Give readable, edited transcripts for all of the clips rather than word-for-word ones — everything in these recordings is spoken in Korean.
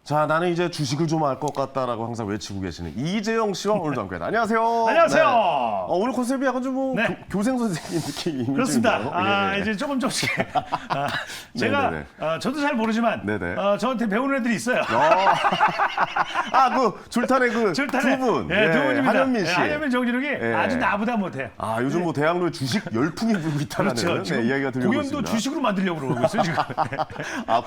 자, 나는 이제 주식을 좀 알 것 같다라고 항상 외치고 계시는 이재영 씨와 오늘도 함께합니다. 안녕하세요. 안녕하세요. 네. 오늘 컨셉이 약간 좀 뭐 네. 교생 선생님 느낌이 그렇습니다. 있는데요. 예. 이제 조금씩 제가 네네네. 저도 잘 모르지만 네네. 저한테 배우는 애들이 있어요. 그 줄탄의 그 줄탄의 두 분. 두 분입니다. 한현민 씨. 한현민, 정진욱이 예. 아주 나보다 못해. 요즘 뭐 대학로에 주식 열풍이 불고 있다는 그렇죠. 지금 이야기가 들리고 공연도 있습니다. 주식으로 만들려고 그러고 있어요 지금.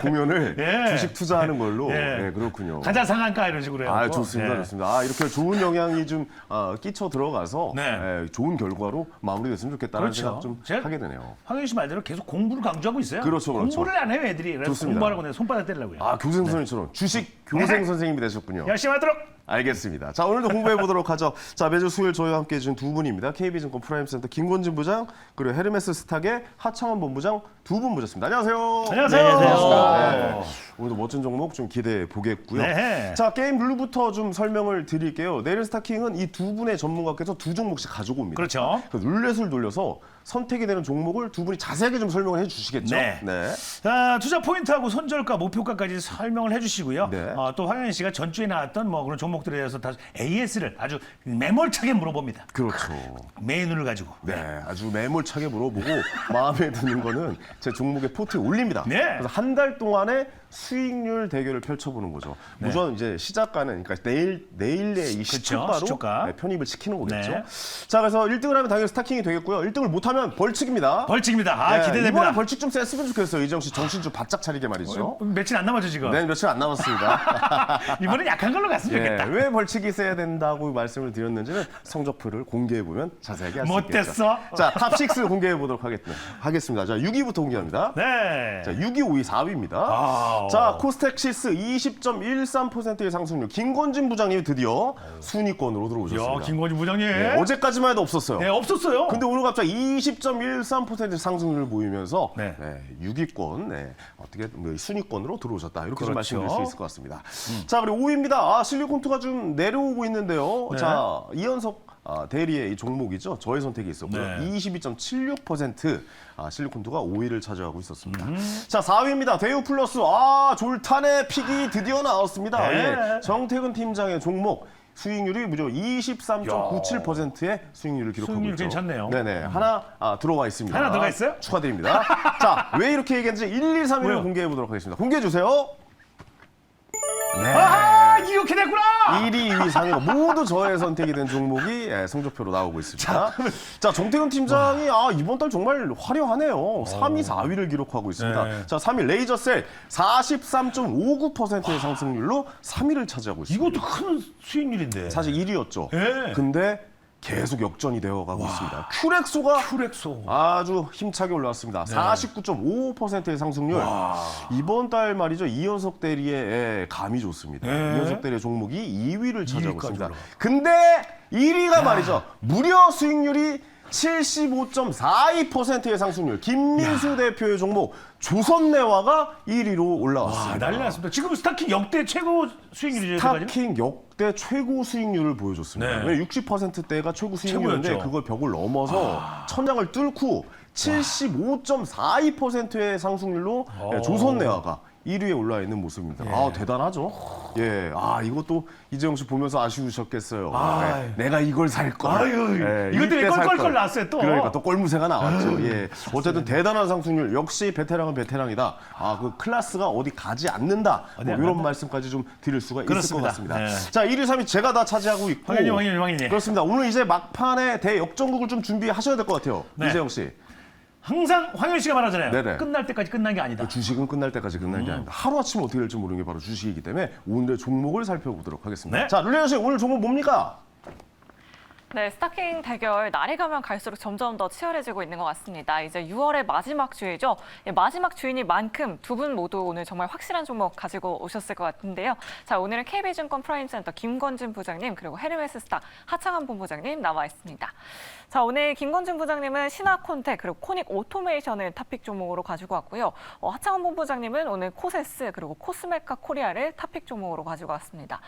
공연을 예. 주식 투자하는 걸로. 예. 네, 그렇군요. 가자 상한가 이런 식으로 해요. 좋습니다, 좋습니다. 이렇게 좋은 영향이 좀 끼쳐 들어가서 네. 좋은 결과로 마무리됐으면 좋겠다는 그렇죠. 생각 좀 제가 하게 되네요. 황현 씨 말대로 계속 공부를 강조하고 있어요. 그렇죠. 공부를 안 해요 애들이. 그래서 좋습니다. 공부하라고 내가 손바닥 때리려고요. 교생 선생님처럼 주식 교생 선생님이 되셨군요. 열심히 하도록. 알겠습니다. 자, 오늘도 공부해 보도록 하죠. 자, 매주 수요일 저희와 함께 해주신 두 분입니다. KB증권 프라임센터 김건진 부장, 그리고 헤르메스 스탁의 하창원 본부장 두 분 모셨습니다. 안녕하세요. 안녕하세요. 네, 안녕하세요. 반갑습니다. 네. 오늘도 멋진 종목 좀 기대해 보겠고요. 네. 자, 게임 룰부터 좀 설명을 드릴게요. 내일 스타킹은 이 두 분의 전문가께서 두 종목씩 가지고 옵니다. 그렇죠. 룰렛을 돌려서 선택이 되는 종목을 두 분이 자세하게 좀 설명을 해주시겠죠? 네. 자, 투자 포인트하고 손절가, 목표가까지 설명을 해주시고요. 네. 또 황현 씨가 전주에 나왔던 뭐 그런 종목들에 대해서 다 AS를 아주 매몰차게 물어봅니다. 그렇죠. 메인을 가지고. 네, 아주 매몰차게 물어보고 마음에 드는 거는 제 종목의 포트에 올립니다. 네. 그래서 한 달 동안의 수익률 대결을 펼쳐보는 거죠. 무조건 이제 시작가는 그러니까 내일의 이 시초가로 시초가. 편입을 시키는 거겠죠. 네. 자, 그래서 1등을 하면 당연히 스타킹이 되겠고요. 1등을 못하면 벌칙입니다. 벌칙입니다. 네, 기대됩니다. 이번에 벌칙 좀 셌으면 좋겠어요. 이재영 씨 정신 좀 바짝 차리게 말이죠. 며칠 안 남았죠 지금. 네, 며칠 안 남았습니다. 이번엔 약한 걸로 갔으면 예, 좋겠다. 왜 벌칙이 세야 된다고 말씀을 드렸는지는 성적표를 공개해보면 자세하게 알 수 있겠죠. 못됐어. 자, 탑6 공개해보도록 하겠습니다. 자, 6위부터 공개합니다. 네. 자, 6위, 5위, 4위입니다. 자, 코스텍시스 20.13%의 상승률. 김건진 부장님이 드디어 순위권으로 들어오셨습니다. 야, 김건진 부장님. 네, 어제까지만 해도 없었어요. 네, 없었어요. 근데 오늘 갑자기 20.13% 상승률을 보이면서 네. 6위권, 어떻게 순위권으로 들어오셨다. 이렇게 좀 그렇죠. 말씀드릴 수 있을 것 같습니다. 자, 그리고 5위입니다. 실리콘투가 좀 내려오고 있는데요. 네. 자, 이현석 대리의 이 종목이죠. 저의 선택이 있었고요. 네. 22.76% 실리콘투가 5위를 차지하고 있었습니다. 자, 4위입니다. 대우플러스. 졸탄의 픽이 드디어 나왔습니다. 네. 예, 정태근 팀장의 종목. 수익률이 무려 23.97%의 수익률을 기록하고 수익률 있죠. 괜찮네요. 네네. 하나 들어와 있습니다. 하나 들어가 있어요? 축하드립니다. 자, 왜 이렇게 얘기했는지 1, 2, 3위를 뭐요? 공개해 보도록 하겠습니다. 공개해 주세요. 네. 아하, 이렇게 됐구나. 1위, 2위, 3위가 모두 저의 선택이 된 종목이 성적표로 나오고 있습니다. 자, 정태근 팀장이 이번 달 정말 화려하네요. 3위, 4위를 기록하고 있습니다. 네. 자, 3위 레이저셀 43.59%의 상승률로 3위를 차지하고 있습니다. 이것도 큰 수익률인데. 사실 1위였죠. 네. 근데 계속 역전이 되어가고 있습니다. 큐렉소가 큐렉소. 아주 힘차게 올라왔습니다. 49.55%의 상승률. 이번 달 말이죠. 이현석 대리의 감이 좋습니다. 네. 이현석 대리의 종목이 2위를 차지하고 2위까지 있습니다. 올라와. 근데 1위가 말이죠. 무려 수익률이 75.42%의 상승률. 김민수 대표의 종목 조선내화가 1위로 올라왔습니다. 난리 났습니다. 지금 스타킹 역대 최고 수익률이죠. 스타킹 역대 최고 수익률을 보여줬습니다. 네. 왜 60%대가 최고 수익률인데 최고였죠. 그걸 벽을 넘어서 천장을 뚫고 75.42%의 상승률로 조선내화가 1위에 올라 있는 모습입니다. 대단하죠. 예, 이것도 이재용 씨 보면서 아쉬우셨겠어요. 내가 이걸 살 걸. 아유, 이것 때문에 이때 살 껄껄껄 걸. 나왔어요, 또. 그러니까 또 꼴무새가 나왔죠. 예, 어쨌든 대단한 상승률. 역시 베테랑은 베테랑이다. 그 클래스가 어디 가지 않는다. 안 이런 간다? 말씀까지 좀 드릴 수가 있을 그렇습니다. 것 같습니다. 네. 자, 1위, 3위 제가 다 차지하고 있고. 황현님. 그렇습니다. 오늘 이제 막판에 대역전국을 좀 준비하셔야 될 것 같아요. 네. 이재용 씨. 항상 황현 씨가 말하잖아요. 네네. 끝날 때까지 끝난 게 아니다. 주식은 끝날 때까지 끝난 게 아닙니다. 하루아침에 어떻게 될지 모르는 게 바로 주식이기 때문에 오늘의 종목을 살펴보도록 하겠습니다. 네. 자, 룰레오 씨 오늘 종목 뭡니까? 네, 스타킹 대결 날이 가면 갈수록 점점 더 치열해지고 있는 것 같습니다. 이제 6월의 마지막 주이죠. 마지막 주이니만큼 두 분 모두 오늘 정말 확실한 종목 가지고 오셨을 것 같은데요. 자, 오늘은 KB증권 프라임센터 김건진 부장님 그리고 헤르메스 스타 하창한 본부장님 나와 있습니다. 자, 오늘 김건진 부장님은 신화콘텍 그리고 코닉 오토메이션을 탑픽 종목으로 가지고 왔고요. 하창한 본부장님은 오늘 코세스 그리고 코스메카 코리아를 탑픽 종목으로 가지고 왔습니다.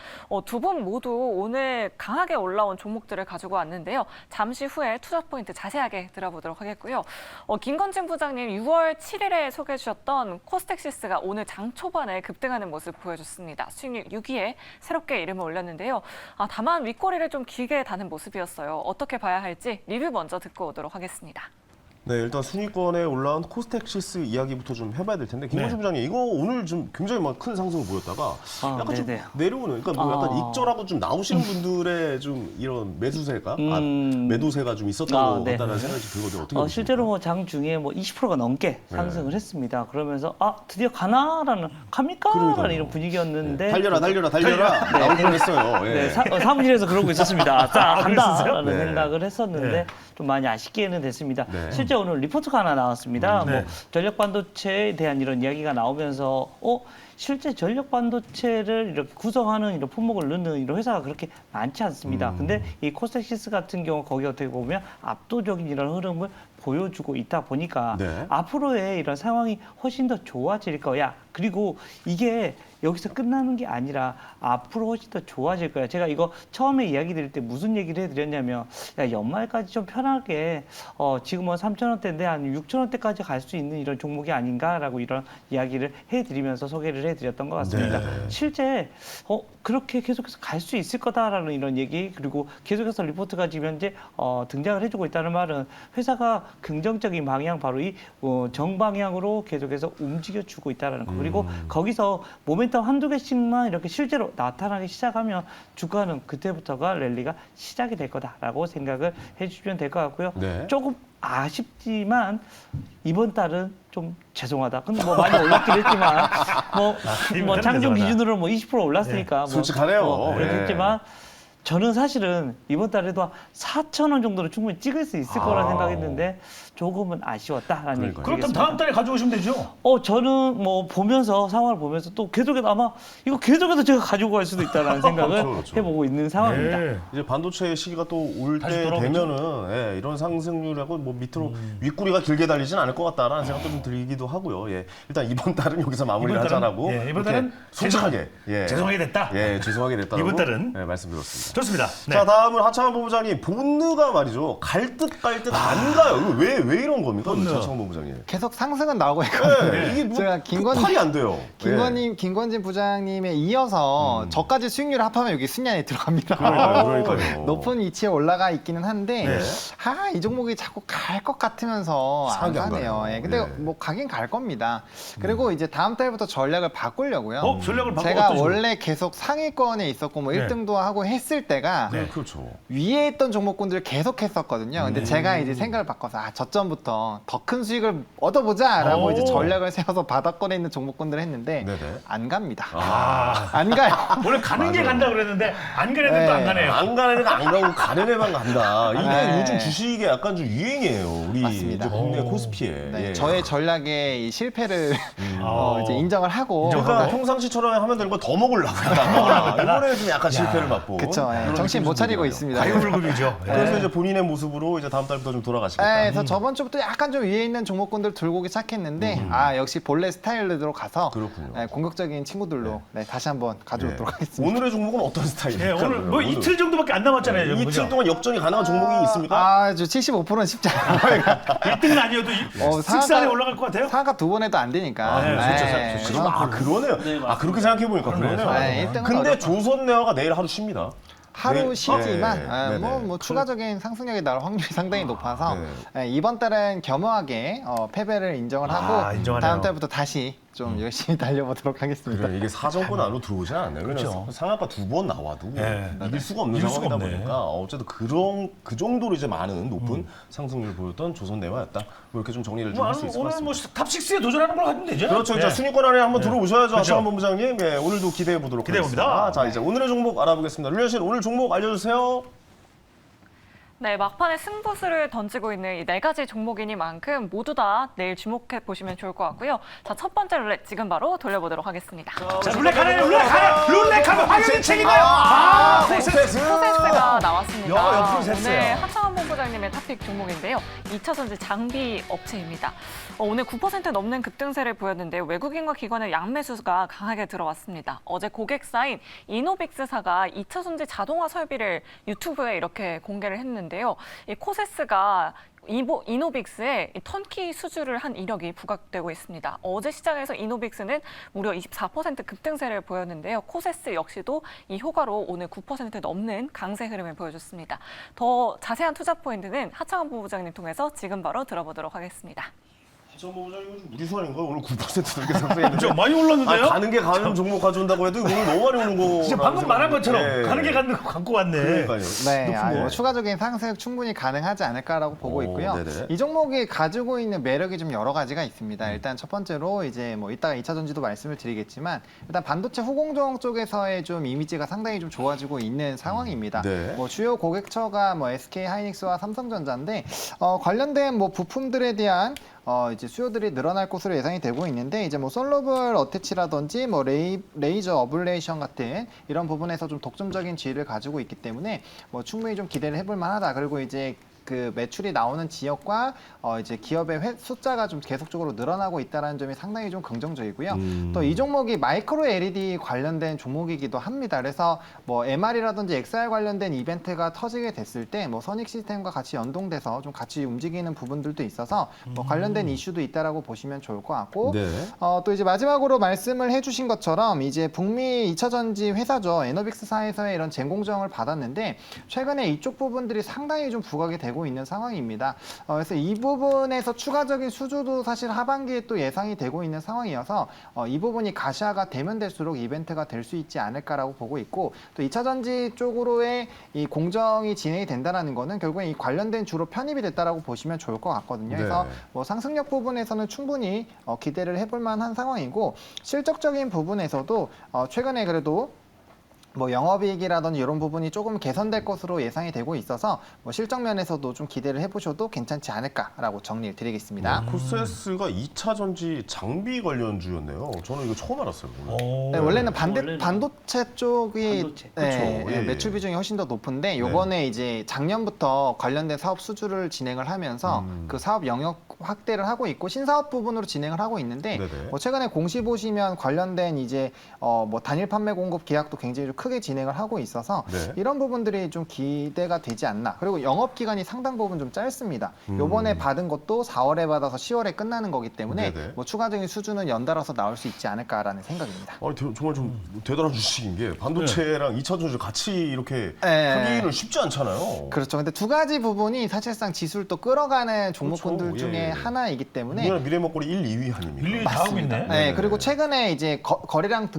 두 분 모두 오늘 강하게 올라온 종목들을 가지고 왔는데요. 잠시 후에 투자 포인트 자세하게 들어보도록 하겠고요. 김건진 부장님 6월 7일에 소개해 주셨던 코스텍시스가 오늘 장 초반에 급등하는 모습 보여줬습니다. 수익률 6위에 새롭게 이름을 올렸는데요. 다만 윗꼬리를 좀 길게 다는 모습이었어요. 어떻게 봐야 할지 리뷰 먼저 듣고 오도록 하겠습니다. 네, 일단 순위권에 올라온 코스텍시스 이야기부터 좀 해봐야 될 텐데 김건진 네. 부장님 이거 오늘 좀 굉장히 막 큰 상승을 보였다가 약간 좀 네네. 내려오는 그러니까 뭐 약간 익절하고 좀 나오시는 분들의 좀 이런 매수세가 매도세가 좀 있었던 것 네. 같다는 생각이 좀 들거든요. 어떻게 보십니까? 실제로 뭐 장 중에 뭐 20%가 넘게 상승을 했습니다. 그러면서 드디어 가나라는 갑니까라는 그러니까요. 이런 분위기였는데 달려라 나올 뻔했어요. 예. 네, 사무실에서 그러고 있었습니다. 간다라는 네. 생각을 했었는데 네. 좀 많이 아쉽게는 됐습니다. 네. 실제 오늘 리포트가 하나 나왔습니다. 네. 뭐 전력 반도체에 대한 이런 이야기가 나오면서 실제 전력 반도체를 이렇게 구성하는 이런 품목을 넣는 이런 회사가 그렇게 많지 않습니다. 근데 이 코스텍시스 같은 경우 거기 어떻게 보면 압도적인 이런 흐름을 보여주고 있다 보니까 네. 앞으로의 이런 상황이 훨씬 더 좋아질 거야. 그리고 이게 여기서 끝나는 게 아니라 앞으로 훨씬 더 좋아질 거야. 제가 이거 처음에 이야기 드릴 때 무슨 얘기를 해드렸냐면 야, 연말까지 좀 편하게 지금은 3,000원대인데 한 6,000원대까지 갈 수 있는 이런 종목이 아닌가라고 이런 이야기를 해드리면서 소개를 해드렸던 것 같습니다. 네. 실제 그렇게 계속해서 갈 수 있을 거다라는 이런 얘기 그리고 계속해서 리포트가 지금 현재 등장을 해주고 있다는 말은 회사가 긍정적인 방향 바로 이 정방향으로 계속해서 움직여주고 있다는 거 그리고 거기서 모멘텀 한두 개씩만 이렇게 실제로 나타나기 시작하면 주가는 그때부터가 랠리가 시작이 될 거다라고 생각을 해주시면 될 것 같고요. 네. 조금 아쉽지만 이번 달은 좀 죄송하다. 근데 뭐 많이 올랐긴 했지만 뭐 이번 장중 달은 기준으로 뭐 20% 올랐으니까 뭐 솔직하네요. 그렇게 네. 했지만 저는 사실은 이번 달에도 4,000원 정도로 충분히 찍을 수 있을 거라 생각했는데 조금은 아쉬웠다라는 얘기. 그러니까요. 그럼 다음 달에 가져오시면 되죠. 저는 뭐 보면서 상황을 보면서 또 계속해서 아마 이거 계속해서 제가 가지고 갈 수도 있다라는 생각을 그렇죠. 해보고 있는 상황입니다. 네. 이제 반도체 시기가 또 올 다시 때 돌아오겠죠? 되면은 이런 상승률하고 뭐 밑으로 윗구리가 길게 달리진 않을 것 같다라는 생각도 좀 들기도 하고요. 예. 일단 이번 달은 여기서 마무리를 이번 달은, 하자라고 예, 이번 이렇게 달은 솔직하게 죄송하게 됐다. 예, 죄송하게 됐다고 이번 달은 말씀드렸습니다. 좋습니다. 네. 자, 다음은 하창한 본부장님 본느가 말이죠. 갈 듯 안 가요. 이거 왜 이런 겁니까? 본느. 하창한 본부장님. 계속 상승은 나오고 있거든요. 네, 이게 뭐 제가 폭발이 안 돼요. 김건진 부장님에 이어서 저까지 수익률을 합하면 여기 순위안에 들어갑니다. 그러니까요. 높은 위치에 올라가 있기는 한데 네. 이 종목이 자꾸 갈 것 같으면서 안 이상하게 안 가네요. 가요. 예, 근데 네. 뭐 가긴 갈 겁니다. 그리고 이제 다음 달부터 전략을 바꾸려고요. 전략을 바꿔 제가 어떤 식으로? 원래 계속 상위권에 있었고 뭐 네. 1등도 하고 했을 때가 네, 그렇죠. 위에 있던 종목군들을 계속 했었거든요. 근데 제가 이제 생각을 바꿔서 저점부터 더 큰 수익을 얻어보자라고 오. 이제 전략을 세워서 바닥권에 있는 종목군들을 했는데 네네. 안 갑니다. 아, 안 가요. 원래 가는 게 간다 그랬는데 안 가는 애도 안 네. 가네요. 안 가는 애가 안 가고 가는 애만 간다. 이게 네. 요즘 주식에 약간 좀 유행이에요. 우리 맞습니다. 이제 국내 오. 코스피에. 네, 예. 저의 전략의 이 실패를 이제 인정을 하고 그러니까 평상시처럼 하면 되는 거 더 먹으려고 하다가 이번에 좀 약간 실패를 맛본. 그쵸. 예, 그런 정신 느낌이 못 차리고 들어요. 있습니다. 가요불급이죠. 그래서 이제 본인의 모습으로 이제 다음 달부터 좀 돌아가시겠다. 네, 그래서 저번 주부터 약간 좀 위에 있는 종목군들 들고 오기 시작했는데 역시 본래 스타일로 가서 그렇군요. 공격적인 친구들로 다시 한번 가져오도록 하겠습니다. 오늘의 종목은 어떤 스타일입니까? 네, 오늘 뭐 오늘? 이틀 정도밖에 안 남았잖아요. 지금, 이틀 그죠? 동안 역전이 가능한 종목이 있습니까? 75%는 쉽지 않아요. 1등은 아니어도 식사 안에 올라갈 것 같아요. 상한가 2번 해도 안 되니까. 네, 좋죠. 그러네요. 그렇게 생각해 보니까 그러네요. 네, 1등은 근데 어렵다. 조선네어가 내일 하루 쉬입니다. 하루 네, 쉬지만 네, 뭐 네네. 추가적인 상승력이 나올 확률이 상당히 높아서 네. 이번 달은 겸허하게 패배를 인정을 하고 인정하네요. 다음 달부터 다시 좀 열심히 달려보도록 하겠습니다. 그래, 이게 사정권 안으로 들어오지 않아요. 그렇죠. 상한가 2번 나와도 네. 이길 수가 없는 이길 수가 상황이다 없네. 보니까 어쨌든 그 정도로 이제 많은 높은 상승률을 보였던 조선네화였다. 뭐 이렇게 좀 정리를 좀 할 수 있을 것 오늘 같습니다. 뭐 탑6에 도전하는 걸 하면 되죠. 그렇죠. 네. 이제 순위권 안에 한번 들어오셔야죠. 그렇죠. 하창원 본부장님. 네, 오늘도 기대해 보도록 기대해 하겠습니다. 봅니다. 자, 이제 오늘의 종목 알아보겠습니다. 류현 씨, 오늘 종목 알려주세요. 네, 막판에 승부수를 던지고 있는 이 네 가지 종목이니만큼 모두 다 내일 주목해 보시면 좋을 것 같고요. 자, 첫 번째 룰렛 지금 바로 돌려보도록 하겠습니다. 자, 룰렛 가나요? 룰렛 가면 황영민 책임이에요. 코세스. 코세스가 나왔습니다. 야, 옆으로 샜어요. 오늘 하창원 본부장님의 탑픽 종목인데요. 2차 전지 장비 업체입니다. 오늘 9% 넘는 급등세를 보였는데 외국인과 기관의 양매수가 강하게 들어왔습니다. 어제 고객사인 이노빅스사가 2차 전지 자동화 설비를 유튜브에 이렇게 공개를 했는데요. 이 코세스가 이노빅스에 턴키 수주를 한 이력이 부각되고 있습니다. 어제 시장에서 이노빅스는 무려 24% 급등세를 보였는데요. 코세스 역시도 이 효과로 오늘 9% 넘는 강세 흐름을 보여줬습니다. 더 자세한 투자 포인트는 하창원 본부장님 통해서 지금 바로 들어보도록 하겠습니다. 전 본부장님 우리 수환인가요? 오늘 9% 넘게 상승했는데. 좀 많이 올랐는데요? 가는 게 가는 종목 가져온다고 해도 오늘 너무 많이 오는 거. 진짜 방금 말한 것처럼 예. 가는 게 가는 거 갖고 왔네. 그러니까요. 네, 높은 거. 뭐 추가적인 상승 충분히 가능하지 않을까라고 보고 오, 있고요. 네네. 이 종목이 가지고 있는 매력이 좀 여러 가지가 있습니다. 일단 첫 번째로 이제 뭐 이따가 2차 전지도 말씀을 드리겠지만 일단 반도체 후공정 쪽에서의 좀 이미지가 상당히 좀 좋아지고 있는 상황입니다. 네. 뭐 주요 고객처가 뭐 SK 하이닉스와 삼성전자인데 관련된 뭐 부품들에 대한 이제 수요들이 늘어날 것으로 예상이 되고 있는데 이제 뭐 솔러블 어태치라든지 뭐 레이저 어블레이션 같은 이런 부분에서 좀 독점적인 지위를 가지고 있기 때문에 뭐 충분히 좀 기대를 해볼 만하다. 그리고 이제 그 매출이 나오는 지역과 이제 기업의 숫자가 좀 계속적으로 늘어나고 있다는 점이 상당히 좀 긍정적이고요. 또 이 종목이 마이크로 LED 관련된 종목이기도 합니다. 그래서 뭐 MR이라든지 XR 관련된 이벤트가 터지게 됐을 때 뭐 선익 시스템과 같이 연동돼서 좀 같이 움직이는 부분들도 있어서 뭐 관련된 이슈도 있다라고 보시면 좋을 것 같고 네. 또 이제 마지막으로 말씀을 해주신 것처럼 이제 북미 2차 전지 회사죠. 에너빅스사에서의 이런 쟁공정을 받았는데 최근에 이쪽 부분들이 상당히 좀 부각이 되고 있는 상황입니다. 그래서 이 부분에서 추가적인 수주도 사실 하반기에 또 예상이 되고 있는 상황이어서 이 부분이 가시화가 되면 될수록 이벤트가 될 수 있지 않을까라고 보고 있고 또 2차 전지 쪽으로의 이 공정이 진행이 된다는 거는 결국에 이 관련된 주로 편입이 됐다라고 보시면 좋을 것 같거든요. 그래서 네. 뭐 상승력 부분에서는 충분히 기대를 해볼 만한 상황이고 실적적인 부분에서도 최근에 그래도 뭐 영업이익이라든지 이런 부분이 조금 개선될 것으로 예상이 되고 있어서 뭐 실적 면에서도 좀 기대를 해보셔도 괜찮지 않을까라고 정리를 드리겠습니다. 코세스가 2차 전지 장비 관련주였네요. 저는 이거 처음 알았어요. 오늘. 네, 원래는 원래는 반도체 쪽이 반도체. 네, 그쵸. 예, 예. 매출 비중이 훨씬 더 높은데 요번에 이제 작년부터 관련된 사업 수주를 진행을 하면서 그 사업 영역 확대를 하고 있고 신사업 부분으로 진행을 하고 있는데 네네. 뭐 최근에 공시 보시면 관련된 이제 뭐 단일 판매 공급 계약도 굉장히 좀 크게 진행을 하고 있어서 네. 이런 부분들이 좀 기대가 되지 않나. 그리고 영업 기간이 상당 부분 좀 짧습니다. 요번에 받은 것도 4월에 받아서 10월에 끝나는 거기 때문에 네네. 뭐 추가적인 수주는 연달아서 나올 수 있지 않을까라는 생각입니다. 아니, 정말 좀 대단한 주식인 게 반도체랑 2차 전지 같이 이렇게 네. 하기는 쉽지 않잖아요. 그렇죠. 근데 두 가지 부분이 사실상 지수를 또 끌어가는 종목군들 그렇죠. 중에 예. 하나이기 때문에 우리나라 미래 먹거리 1, 2위 아닙니까? 1, 2위 다 하고 있네. 네, 그리고 최근에 이제 거래량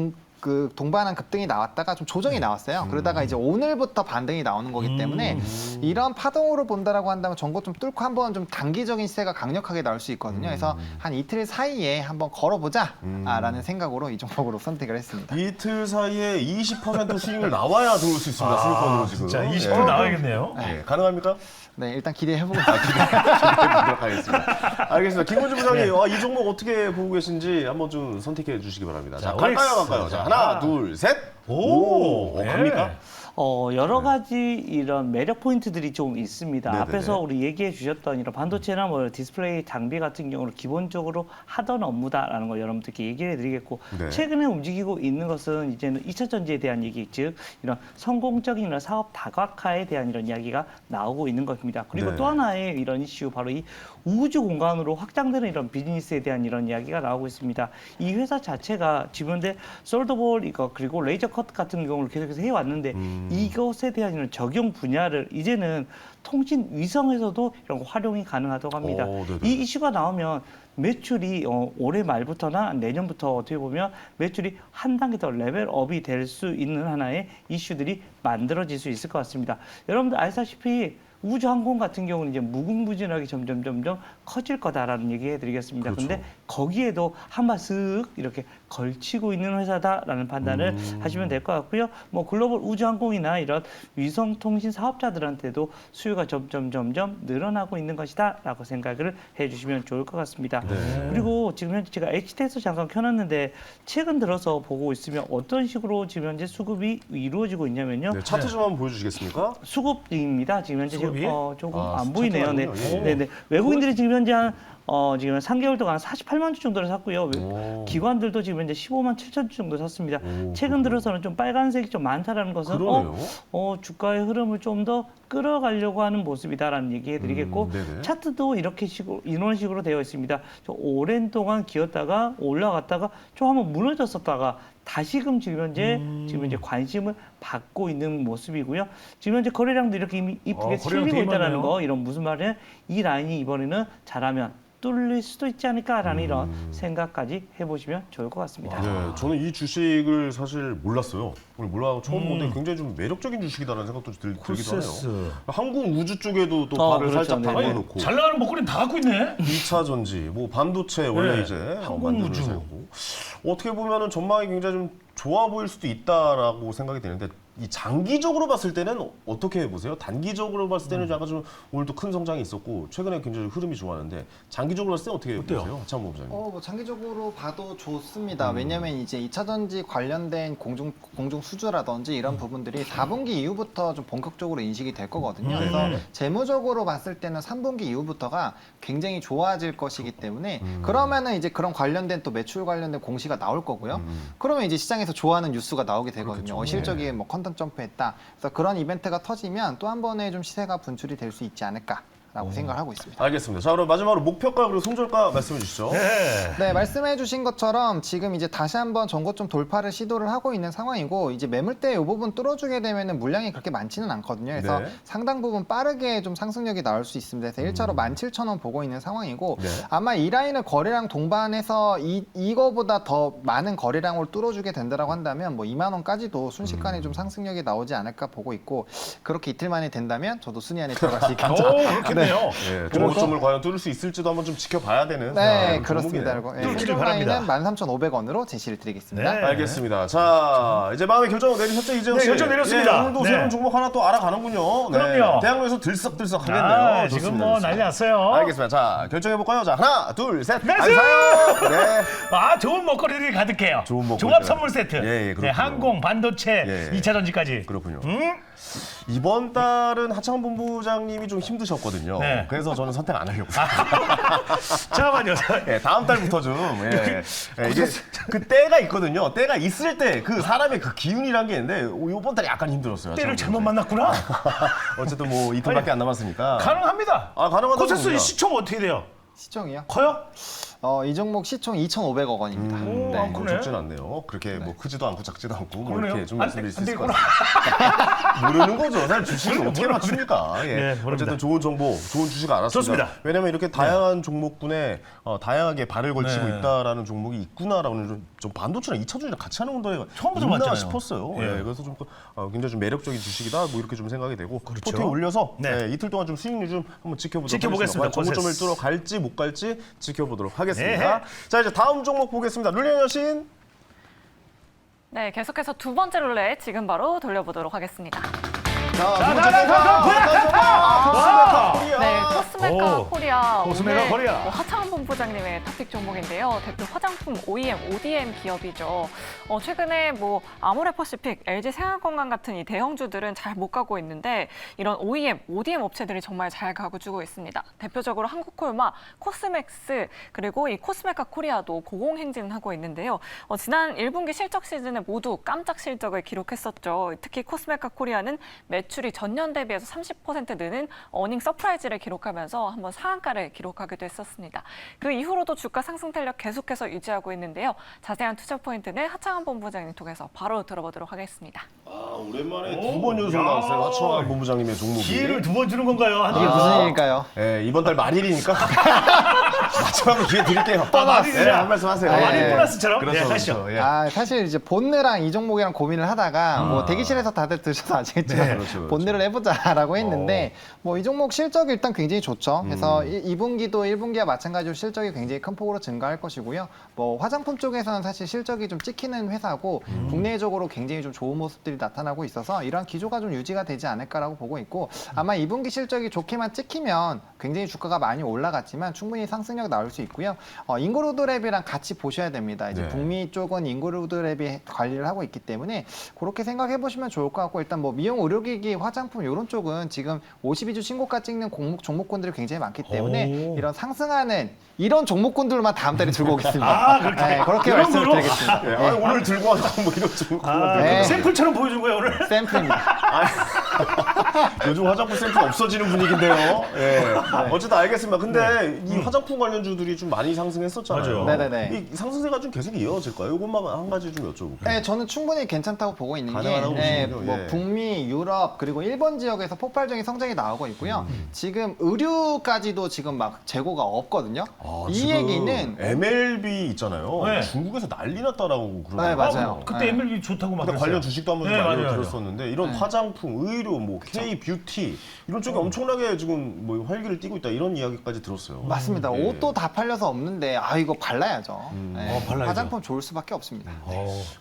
그 동반한 급등이 나왔다가 좀 조정이 나왔어요. 그러다가 이제 오늘부터 반등이 나오는 거기 때문에 이런 파동으로 본다라고 한다면 전고 좀 뚫고 한번 좀 단기적인 시세가 강력하게 나올 수 있거든요. 그래서 한 이틀 사이에 한번 걸어보자라는 생각으로 이 종목으로 선택을 했습니다. 이틀 사이에 20% 수익을 나와야 들어올 수 있습니다. 수익권으로 지금. 진짜 20% 예. 나와야겠네요. 예, 가능합니까? 네, 일단 기대해보고 기대해보도록 하겠습니다. 알겠습니다. 김건주 부장님, 이 종목 어떻게 보고 계신지 한번 좀 선택해 주시기 바랍니다. 자, 갈까요? 자, 하나, 둘, 셋. 오, 갑니까? 여러 가지 이런 매력 포인트들이 좀 있습니다. 네네네. 앞에서 우리 얘기해 주셨던 이런 반도체나 뭐 디스플레이 장비 같은 경우는 기본적으로 하던 업무다라는 걸 여러분들께 얘기해 드리겠고 네. 최근에 움직이고 있는 것은 이제는 2차 전지에 대한 얘기, 즉 이런 성공적인 이런 사업 다각화에 대한 이런 이야기가 나오고 있는 것입니다. 그리고 네. 또 하나의 이런 이슈 바로 이 우주 공간으로 확장되는 이런 비즈니스에 대한 이런 이야기가 나오고 있습니다. 이 회사 자체가 지금데 솔더볼 이거 그리고 레이저 컷 같은 경우를 계속해서 해왔는데 이것에 대한 이런 적용 분야를 이제는 통신 위성에서도 이런 거 활용이 가능하다고 합니다. 네네. 이 이슈가 나오면 매출이 올해 말부터나 내년부터 어떻게 보면 매출이 한 단계 더 레벨업이 될 수 있는 하나의 이슈들이 만들어질 수 있을 것 같습니다. 여러분들 아시다시피 우주항공 같은 경우는 이제 무궁무진하게 점점 커질 거다라는 얘기 해드리겠습니다. 그렇죠. 근데 거기에도 한번 쓱 이렇게 걸치고 있는 회사다라는 판단을 하시면 될 것 같고요. 뭐 글로벌 우주항공이나 이런 위성통신 사업자들한테도 수요가 점점 늘어나고 있는 것이다라고 생각을 해주시면 좋을 것 같습니다. 네. 그리고 지금 현재 제가 HT에서 잠깐 켜놨는데 최근 들어서 보고 있으면 어떤 식으로 지금 현재 수급이 이루어지고 있냐면요. 네, 차트 좀 한번 보여주시겠습니까? 수급입니다. 지금 현재 수급이? 조금 아, 안 보이네요. 네. 차트가군요. 예. 네네. 외국인들이 지금 현재 지금 3개월 동안 48만 주 정도를 샀고요. 오. 기관들도 지금 현재 15만 7천 주 정도 샀습니다. 오, 최근 들어서는 좀 빨간색이 좀 많다라는 것은 그러네요. 주가의 흐름을 좀 더 끌어가려고 하는 모습이다라는 얘기해드리겠고 네네. 차트도 이런 식으로 되어 있습니다. 좀 오랜 동안 기었다가 올라갔다가 좀 한번 무너졌었다가 다시금 지금 현재 관심을 받고 있는 모습이고요. 지금 현재 거래량도 이렇게 이미 이쁘게 거래량 실리고 되게 있다는 많네요. 거, 이런 무슨 말이냐? 이 라인이 이번에는 잘하면 뚫릴 수도 있지 않을까라는 이런 생각까지 해보시면 좋을 것 같습니다. 네, 저는 이 주식을 사실 몰랐어요. 오늘 몰라서 처음 보는데 굉장히 좀 매력적인 주식이다라는 생각도 들기도 콜세스. 하네요. 항공 우주 쪽에도 또 발을 그렇죠. 살짝 네. 담궈놓고 잘 나가는 목걸이는 다 갖고 있네. 2차 전지, 뭐 반도체 원래 네, 이제 항공 만드는 우주. 회사고 어떻게 보면은 전망이 굉장히 좀 좋아 보일 수도 있다라고 생각이 되는데 이 장기적으로 봤을 때는 어떻게 보세요? 단기적으로 봤을 때는 약간 좀 오늘도 큰 성장이 있었고 최근에 굉장히 흐름이 좋았는데 장기적으로 봤을 때 어떻게 어때요? 보세요? 하창범 부장님. 뭐 장기적으로 봐도 좋습니다. 왜냐하면 이제 2차 전지 관련된 공중 수주라든지 이런 부분들이 4분기 이후부터 좀 본격적으로 인식이 될 거거든요. 그래서 재무적으로 봤을 때는 3분기 이후부터가 굉장히 좋아질 것이기 때문에 그러면은 이제 그런 관련된 또 매출 관련된 공시가 나올 거고요. 그러면 이제 시장에서 좋아하는 뉴스가 나오게 되거든요. 실적이 뭐 컨텐츠 점프했다. 그래서 그런 이벤트가 터지면 또 한 번에 좀 시세가 분출이 될 수 있지 않을까라고 생각을 하고 있습니다. 알겠습니다. 자 그럼 마지막으로 목표가 그리고 손절가 말씀해 주시죠. 네, 말씀해 주신 것처럼 지금 이제 다시 한번 전고점 돌파를 시도를 하고 있는 상황이고 이제 매물대 이 부분 뚫어주게 되면은 물량이 그렇게 많지는 않거든요. 그래서 네. 상당 부분 빠르게 좀 상승력이 나올 수 있습니다. 그래서 1차로 17,000원 보고 있는 상황이고 네. 아마 이 라인을 거래량 동반해서 이거보다 더 많은 거래량을 뚫어주게 된다라고 한다면 뭐 2만 원까지도 순식간에 좀 상승력이 나오지 않을까 보고 있고 그렇게 이틀 만에 된다면 저도 순위 안에 들어갈 수 있겠죠. 그렇겠네요. 예, 종목점을 과연 뚫을 수 있을지도 한번 좀 지켜봐야 되는 네, 그런 그렇습니다. 종목이네요. 그리고 뚫기를 최종 라인은 바랍니다. 13,500원으로 제시를 드리겠습니다. 네. 알겠습니다. 자, 이제 마음의 결정 내리셨죠, 이재영 네, 씨? 결정 내렸습니다. 예, 오늘도 네. 새로운 종목 하나 또 알아가는군요. 그럼요. 대학로에서 들썩들썩 하겠네요. 아, 좋습니다, 지금 뭐 좋습니다. 난리 났어요. 알겠습니다. 자, 결정해볼까요? 자, 하나, 둘, 셋. 매수! 안 사요! 네. 아, 좋은 먹거리들이 가득해요. 좋은 먹거리들. 종합 선물 세트. 예, 그렇군요. 네, 항공, 반도체, 예. 2차 전지까지. 그렇군요. 이번 달은 하창원 본부장님이 좀 힘드셨거든요. 네. 그래서 저는 선택 안 하려고. 잠깐만요. 예, 다음 달부터 좀 이게 그 때가 있거든요. 때가 있을 때 그 사람의 그 기운이란 게 있는데 이번 달에 약간 힘들었어요. 때를 잘못 하창원 만났구나. 본부장님. 어쨌든 뭐 이틀밖에 안 남았으니까. 가능합니다. 아, 가능하다고 코세스 봅니다. 시총 어떻게 돼요? 시총이요? 커요? 이 종목 시총 2,500억 원입니다. 오, 네. 안 뭐 크네. 적진 않네요. 그렇게 뭐 크지도 않고 작지도 않고 뭐 그러네요. 이렇게 좀 안 말씀드릴 수 돼, 있을 안 것 같아요. 모르는 거죠. 사실 주식을 어떻게 맞춥니까? 예. 네, 모릅니다. 어쨌든 좋은 정보, 좋은 주식 알았습니다. 좋습니다. 왜냐하면 이렇게 다양한 종목군에 다양하게 발을 걸치고 네. 있다라는 종목이 있구나라는 좀 반도체랑 2차 전지랑 같이 하는 운동에 처음부터 있나 봤잖아요. 싶었어요. 예. 예, 그래서 좀 굉장히 좀 매력적인 주식이다 뭐 이렇게 좀 생각이 되고 그렇죠. 포트에 올려서 네. 이틀 동안 좀 수익률 좀 한번 지켜보겠습니다. 하겠습니다. 정보점을 코세스. 뚫어 갈지 못 갈지 지켜보도록 하겠습니다. 네. 자 이제 다음 종목 보겠습니다. 룰리안 여신. 네, 계속해서 두 번째 룰렛 지금 바로 돌려보도록 하겠습니다. 자, 두 번째 와! 네, 코스메카 오, 코리아. 코스메카 오늘 코리아. 하창원 본부장님의 토픽 종목인데요. 대표 화장품 OEM, ODM 기업이죠. 최근에 뭐 아모레퍼시픽, LG 생활건강 같은 이 대형주들은 잘 못 가고 있는데 이런 OEM, ODM 업체들이 정말 잘 가고 주고 있습니다. 대표적으로 한국콜마, 코스맥스 그리고 이 코스메카 코리아도 고공행진하고 있는데요. 지난 1분기 실적 시즌에 모두 깜짝 실적을 기록했었죠. 특히 코스메카 코리아는 매출이 전년 대비해서 30% 느는 어닝 서프라이즈를 기록하면서 한번 상한가를 기록하기도 했었습니다. 그 이후로도 주가 상승 탄력 계속해서 유지하고 있는데요. 자세한 투자 포인트는 하창원 본부장님 통해서 바로 들어보도록 하겠습니다. 오랜만에 오, 두 번 연속 야. 나왔어요. 하청환 본부장님의 종목이. 기회를 두 번 주는 건가요? 이게 무슨 일일까요? 예, 이번 달 말일이니까 마지막으로 기회 드릴게요. 말일이냐? 예, 한 말씀 하세요. 말일 예. 보너스처럼? 그렇죠, 네, 하시죠. 그렇죠. 예. 아, 사실 이제 본느랑 이 종목이랑 고민을 하다가 뭐 대기실에서 다들 드셔서 아시겠지만 네, 그렇죠, 그렇죠. 본느를 해보자라고 했는데 뭐 이 종목 실적이 일단 굉장히 좋죠. 그래서 2분기도 1분기와 마찬가지로 실적이 굉장히 큰 폭으로 증가할 것이고요. 뭐 화장품 쪽에서는 사실 실적이 좀 찍히는 회사고 국내적으로 굉장히 좀 좋은 모습들이 나타나고 있어서 이러한 기조가 좀 유지가 되지 않을까라고 보고 있고 아마 2분기 실적이 좋게만 찍히면 굉장히 주가가 많이 올라갔지만 충분히 상승력 나올 수 있고요. 인고로드랩이랑 같이 보셔야 됩니다. 이제 네. 북미 쪽은 인고로드랩이 관리를 하고 있기 때문에 그렇게 생각해 보시면 좋을 것 같고 일단 뭐 미용 의료기기 화장품 이런 쪽은 지금 52주 신고가 찍는 종목군들이 굉장히 많기 때문에 오. 이런 상승하는 이런 종목군들만 다음 달에 들고 오겠습니다. 아, 그렇게. 네, 그렇게 그런 말씀을 거로? 드리겠습니다. 예, 아니, 오늘 들고 왔다 뭐 이런 좀 네. 샘플처럼 보여준 거예요, 오늘? 샘플입니다. 요즘 화장품 샘플 없어지는 분위기인데요. 예. 어쨌든 알겠습니다. 근데 이 화장품 관련주들이 좀 많이 상승했었잖아요. 맞아요. 네네네. 이 상승세가 좀 계속 이어질까요? 이것만 한 가지 좀 여쭤볼게요. 네, 저는 충분히 괜찮다고 보고 있는 게 가능하다고 보시는군요. 뭐 예. 북미, 유럽 그리고 일본 지역에서 폭발적인 성장이 나오고 있고요. 지금 의류까지도 지금 막 재고가 없거든요. 이 지금 얘기는 MLB 있잖아요. 네. 중국에서 난리 났다라고 그러더라고요. 네, 맞아요. 그때 네. MLB 좋다고 막 근데 그랬어요. 관련 주식도 한번 네, 많이 맞아요. 들었었는데 이런 화장품, 의료, 뭐 K 뷰티 이런 쪽에 엄청나게 지금 뭐 활기를 띠고 있다 이런 이야기까지 들었어요. 맞습니다. 예. 옷도 다 팔려서 없는데 아 이거 발라야죠. 네, 발라야죠. 화장품 좋을 수밖에 없습니다.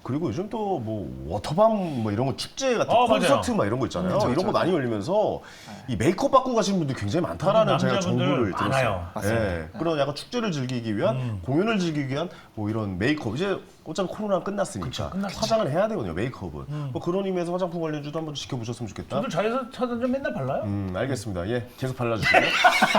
그리고 요즘 또 뭐 워터밤 뭐 이런 거 축제 같은 맞아요. 콘서트 막 이런 거 있잖아요. 이런 거 많이 열리면서 이 메이크업 받고 가시는 분들이 굉장히 많다라는 제가 남자분들 정보를 많아요. 들었어요. 예. 그런 약간 축제를 즐기기 위한 공연을 즐기기 위한 뭐 이런 메이크업 이제 어차피 코로나 끝났으니까 끝났죠. 화장을 해야 되거든요. 메이크업은. 뭐 그런 의미에서 화장품 관련주도 한번 지켜보셨으면 좋겠다. 저도 자기서 찾아서 맨날 발라요. 알겠습니다. 예, 계속 발라주시고요.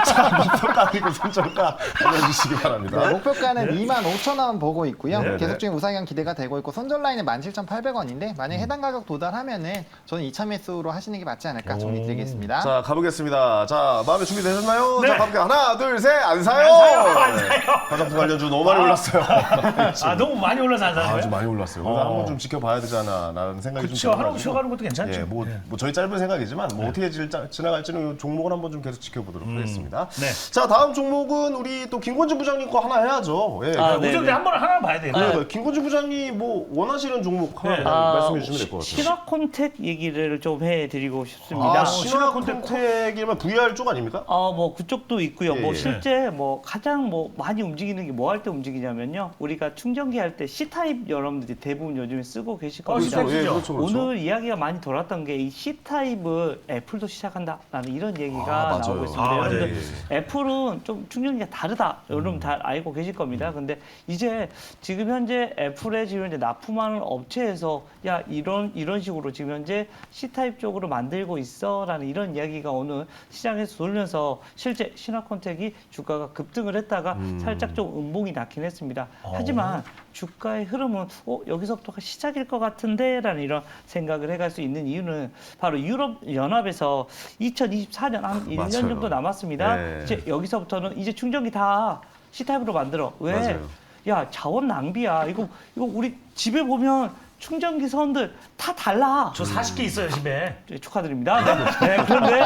자, 목표가 그리고 손절가 알려주시기 바랍니다. 네, 목표가는 25,000원 보고 있고요. 네, 계속적인 우상향 기대가 되고 있고 손절 라인은 17,800원인데 만약 해당 가격 도달하면은 저는 2차 매수로 하시는 게 맞지 않을까 정리드리겠습니다. 자, 가보겠습니다. 자, 마음에 준비되셨나요? 네. 자, 가볼게요. 하나, 둘, 셋, 안 사요! 안 사요. 화장품 관련주 너무 많이 올랐어요. 아, 너무 많이 올라서 안 사는 아주 거예요? 많이 올랐어요. 그래서 한번 좀 지켜봐야 되잖아라는 생각이 그쵸, 좀 하나씩 들어가지고. 쉬어가는 것도 괜찮죠. 예, 뭐 저희 짧은 생각이지만 뭐 어떻게 지나갈지는 이 종목을 한번 좀 계속 지켜보도록 하겠습니다. 네. 자, 다음 종목은 우리 또 김건진 부장님 거 하나 해야죠. 예, 아, 우선 네. 한번 하나 봐야 돼요. 그러니까 김건진 부장이 뭐 원하시는 종목 하나 네. 말씀해 주시면 될 것 같아요. 신화콘텍 얘기를 좀 해드리고 싶습니다. 아, 신화콘텍이면 VR 쪽 아닙니까? 뭐 그쪽도 있고요. 예, 뭐 예. 실제 뭐 가장 뭐 많이 움직이는 게 뭐 할 때 움직이냐면요. 우리가 충전기 할 때 C타입 여러분들이 대부분 요즘에 쓰고 계실 겁니다. C타입 예, 쓰죠. 그렇죠, 그렇죠. 오늘 이야기가 많이 돌았던 게 이 C타입을 애플도 시작한다라는 이런 얘기가 맞아요. 나오고 있습니다. 아, 여러분들 맞아요. 예, 애플은 좀 충전기가 다르다. 여러분 다 알고 계실 겁니다. 근데 이제 지금 현재 애플에 지금 이제 납품하는 업체에서 야 이런 식으로 지금 현재 C타입 쪽으로 만들고 있어라는 이런 이야기가 오늘 시장에서 돌면서 실제 신화콘텍이 주가가 급등을 했다가 살짝 좀 음봉이 났긴 했습니다. 하지만 주가의 흐름은 여기서부터가 시작일 것 같은데라는 이런 생각을 해갈 수 있는 이유는 바로 유럽 연합에서 2024년 한 1년 맞아요. 정도 남았습니다. 네. 이제 여기서부터는 이제 충전기 다 C타입으로 만들어. 왜? 맞아요. 야 자원 낭비야. 이거 우리 집에 보면 충전기 선들 다 달라. 저 40개 있어요, 집에. 네, 축하드립니다. 네, 그런데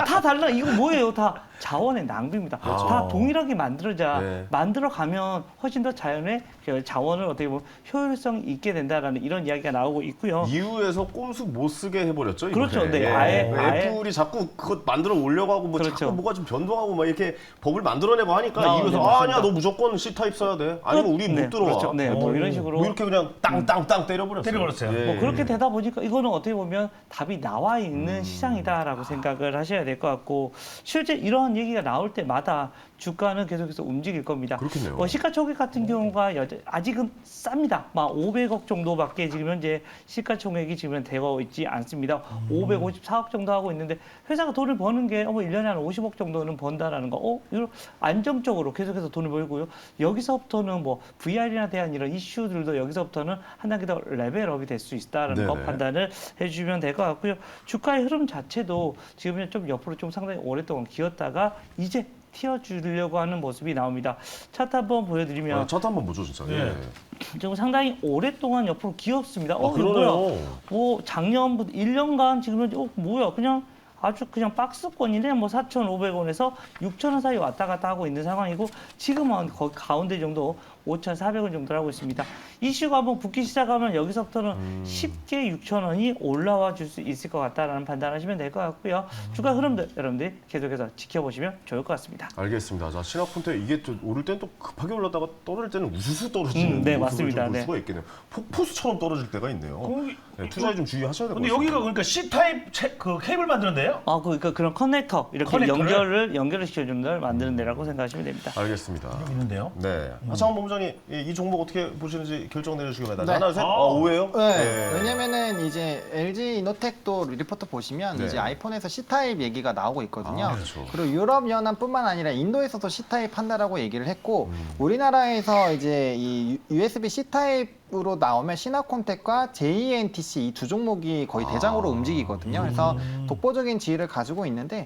다 달라. 이거 뭐예요? 다 자원의 낭비입니다. 다 동일하게 만들어자. 네. 만들어가면 훨씬 더 자연의 그 자원을 어떻게 보면 효율성 있게 된다라는 이런 이야기가 나오고 있고요. 이유에서 꼼수 못 쓰게 해버렸죠. 이번에. 그렇죠. 네, 예. 아예- 애플이 자꾸 그것 만들어 오려고 하고 뭐 그렇죠. 자꾸 뭐가 좀 변동하고 막 이렇게 법을 만들어내고 하니까 네, 이유에서 맞습니다. 아니야 너 무조건 C 타입 써야 돼. 아니면 우리 네, 못 들어와. 그렇죠. 네, 뭐 이런 식으로. 뭐 이렇게 그냥 땅땅땅 때려버렸어요. 때려버렸어요. 예. 뭐 그렇게 되다 보니까 이거는 어떻게 보면 답이 나와 있는 시장이다라고 생각을 하셔야 될 것 같고 실제 이러한 얘기가 나올 때마다 주가는 계속해서 움직일 겁니다. 그렇겠네요. 뭐 시가총액 같은 경우가 아직은 쌉니다. 막 500억 정도밖에 지금 현재 시가총액이 지금 되고 있지 않습니다. 554억 정도 하고 있는데 회사가 돈을 버는 게 1년에 한 50억 정도는 번다라는 거. 이거 안정적으로 계속해서 돈을 벌고요. 여기서부터는 뭐 VR이나 대한 이런 이슈들도 여기서부터는 한 단계 더 레벨업이 될 수 있다라는 거 네네. 판단을 해주시면 될 것 같고요. 주가의 흐름 자체도 지금은 좀 옆으로 좀 상당히 오랫동안 기었다가 이제 튀어주려고 하는 모습이 나옵니다. 차트 한번 보여드리면 첫 한번 보죠 진짜. 예. 지금 상당히 오랫동안 옆으로 기었습니다. 아, 이거 그러네요. 뭐야? 뭐 작년부터 1년간 지금 현재 뭐야? 그냥 아주 그냥 박스권이네. 뭐 4,500원에서 6,000원 사이 왔다 갔다 하고 있는 상황이고 지금은 거기 가운데 정도 5,400원 정도를 하고 있습니다. 이슈가 한번 붙기 시작하면 여기서부터는 쉽게 6,000원이 올라와 줄 수 있을 것 같다라는 판단하시면 될 것 같고요. 주가 흐름도 여러분들 계속해서 지켜보시면 좋을 것 같습니다. 알겠습니다. 자, 신화콘테 이게 또 오를 땐 또 급하게 올랐다가 떨어질 때는 우수수 떨어지는 네, 모습을 맞습니다. 좀볼 네. 수가 있겠네요. 폭포수처럼 떨어질 때가 있네요. 네, 투자에 좀 주의하셔야 될 것 근데 같습니다. 여기가 그러니까 C 타입 그 케이블 만드는데요? 그러니까 그런 커넥터 이렇게 커넥터를? 연결을 시켜주는 걸 만드는 데라고 생각하시면 됩니다. 알겠습니다. 여기 있는데요. 네. 하창원 본부장님 이 종목 어떻게 보시는지 결정 내려주시기 바랍니다. 네. 하나, 둘, 셋. 아. 오해요? 네. 왜냐면은 이제 LG 이노텍도 리포트 보시면 네. 이제 아이폰에서 C타입 얘기가 나오고 있거든요. 아, 그렇죠. 그리고 유럽 연합뿐만 아니라 인도에서도 C타입 한다라고 얘기를 했고 우리나라에서 이제 이 USB C타입으로 나오면 시나콘텍과 JNTC 이 두 종목이 거의 대장으로 움직이거든요. 그래서 독보적인 지위를 가지고 있는데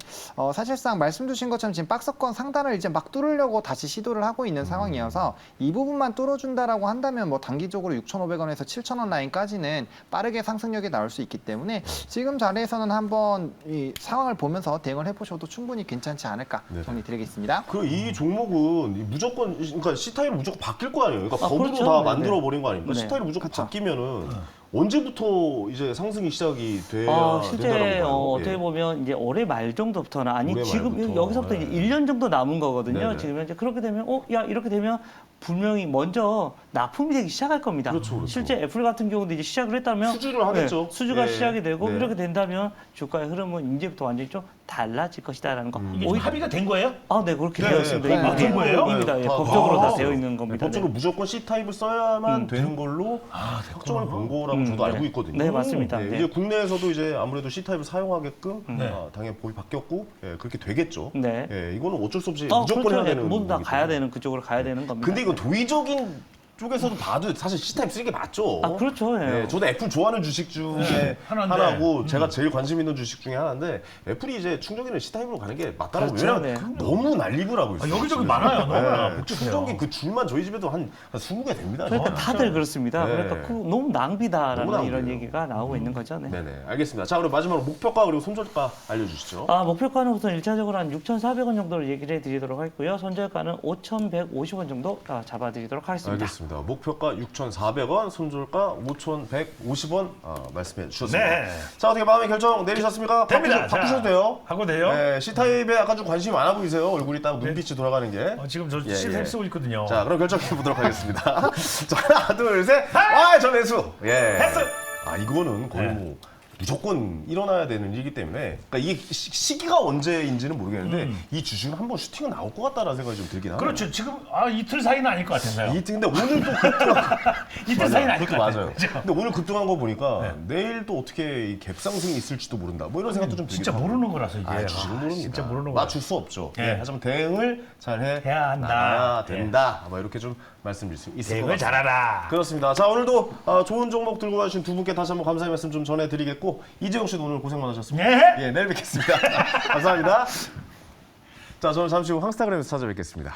사실상 말씀 주신 것처럼 지금 박스권 상단을 이제 막 뚫으려고 다시 시도를 하고 있는 상황이어서 이 부분만 뚫어준다라고 한다면 뭐 단기적으로 6,500원에서 7,000원 라인까지는 빠르게 상승력이 나올 수 있기 때문에 지금 자리에서는 한번 이 상황을 보면서 대응을 해보셔도 충분히 괜찮지 않을까 네. 정리드리겠습니다. 그리고 이 종목은 무조건 그러니까 C타입은 무조건 바뀔 거 아니에요. 그러니까 법으로 그렇죠. 다 네네. 만들어 버린 거 아닙니까? 네. C타입이 무조건 바뀌면은 언제부터 이제 상승이 시작이 돼야 된다는 실제 건가요? 어떻게 보면 이제 올해 말 정도부터는 아니 올해 지금 말부터. 여기서부터 네. 이제 1년 정도 남은 거거든요. 네네. 지금 현재 그렇게 되면 야 이렇게 되면 분명히 먼저 납품이 되기 시작할 겁니다. 그렇죠, 그렇죠. 실제 애플 같은 경우도 이제 시작을 했다면 수주를 하겠죠. 수주가 네. 시작이 되고 네. 이렇게 된다면 주가의 흐름은 이제부터 완전히 좀 달라질 것이다라는 거. 이게 좀 합의가 된 거예요? 네 그렇게 네, 되어 있습니다. 네, 이미 네. 된 거예요? 네, 입니다. 예, 다- 법적으로 아, 다 되어 있는 겁니다. 법적으로 무조건 C타입을 써야만 되는 걸로 확정을 본 거라고 저도 네. 알고 있거든요. 네, 맞습니다. 네, 네. 이제 국내에서도 이제 아무래도 C타입을 사용하게끔 네. 당연히 법이 바뀌었고 그렇게 되겠죠. 네. 이거는 어쩔 수 없이 무조건 그렇죠. 해야 되는 모두 다 거기 가야 때문에. 되는 그쪽으로 가야 되는 겁니다. 근데 이건 도의적인 쪽에서도 봐도 사실 C타입 쓰는 게 맞죠. 그렇죠. 예. 네, 저도 애플 좋아하는 주식 중에 하나인데. 하나고 제가 제일 관심 있는 주식 중에 하나인데 애플이 이제 충전기는 C타입으로 가는 게 맞다라고 그렇죠, 왜냐면 너무 난리고 하고 있어요. 여기저기 집에서. 많아요. 너무나 복잡해요. 충전기 그 줄만 저희 집에도 한 20개 됩니다. 그러니까 진짜. 다들 그렇습니다. 네. 그러니까 너무 낭비다라는 너무 이런 낭비예요. 얘기가 나오고 있는 거죠. 네. 네네, 알겠습니다. 자, 그럼 마지막으로 목표가 그리고 손절가 알려주시죠. 목표가는 우선 1차적으로 한 6,400원 정도를 얘기를 해드리도록 하겠고요. 손절가는 5,150원 정도 잡아드리도록 하겠습니다. 알겠습니다. 목표가 6,400원, 손절가 5,150원 말씀해 주셨습니다. 네. 자, 어떻게 마음의 결정 내리셨습니까? 됩니다. 바꾸셔도 돼요. 하고 돼요? 네, C타입에 약간 좀 관심이 많아 보이세요. 얼굴이 딱 눈빛이 돌아가는 게. 지금 저 예, C 타입 예. 쓰고 있거든요. 자, 그럼 결정해 보도록 하겠습니다. 자, 하나, 둘, 셋. 저 매수. 예. 패스! 이거는 거의 네. 뭐 무조건 일어나야 되는 일이기 때문에 그러니까 이게 시기가 언제인지는 모르겠는데 이 주식은 한번 슈팅은 나올 것 같다라는 생각이 좀 들긴 하네요. 그렇죠. 지금 이틀 사이는 아닐 것 같아서요. 근데 오늘 또 급등한 이틀 사이는 아닐 것 그것도 같아요. 맞아요. 그죠? 근데 오늘 급등한 거 보니까 내일 또 어떻게 이 갭상승이 있을지도 모른다. 뭐 이런 생각도 좀 들긴 진짜 하고. 모르는 거라서 이게. 주식은 모릅니다. 진짜 모르는 거. 맞출 수 없죠. 네. 하지만 대응을 잘 해야 한다. 나가야 된다. 뭐 이렇게 좀 말씀드릴 수 있을 것 대응을 같습니다. 잘하라. 그렇습니다. 자, 오늘도 좋은 종목 들고 와주신 두 분께 다시 한번 감사의 말씀 좀 전해드리겠고 이재용 씨도 오늘 고생 많으셨습니다. 네. 내일 뵙겠습니다. 감사합니다. 자, 저는 잠시 후 황스타그램에서 찾아뵙겠습니다.